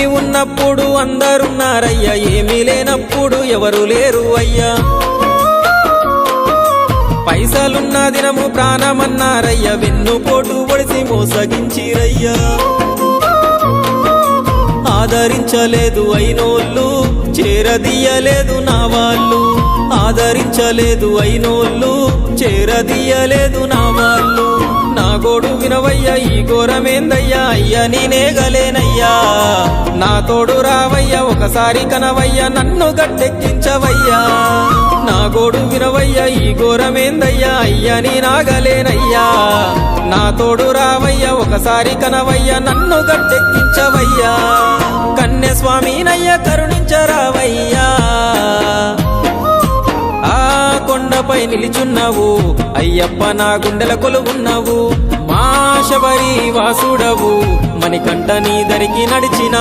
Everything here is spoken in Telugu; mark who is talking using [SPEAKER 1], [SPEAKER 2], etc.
[SPEAKER 1] అన్నీ ఉన్నప్పుడు అందరున్నారయ్యా, ఏమీ లేనప్పుడు ఎవరు లేరు అయ్యా. పైసలున్న దినము ప్రాణమన్నారయ్యా, వెన్నుపోటు పొడిసి మోసగించిరయ్యా. ఆదరించలేదు అయినోళ్ళు, చేరదీయలేదు నా వాళ్ళు. ఆదరించలేదు అయినోళ్ళు, చేరదీయలేదు నా వాళ్ళు. నా గోడు వినవయ్యా, ఈ ఘోరమేందయ్యా, అయ్యా నేనేగలేనయ్యా. నా తోడు రావయ్యా, ఒకసారి కనవయ్యా, నన్ను గట్టెక్కించవయ్యా. నా గోడు వినవయ్యా, ఈ ఘోరమేందయ్యా, అయ్యా నేనాగలేనయ్యా. నా తోడు రావయ్యా, ఒకసారి కనవయ్యా, నన్ను గట్టెక్కించవయ్యా. కన్యస్వామినయ్యా కరుణించరావయ్యా. ఆ కొండపై నిలిచున్నావు అయ్యప్ప, నా గుండెల కొలువున్నావు. మా శబరి వాసుడవు, మణికంఠ నీ దరికి నడిచిన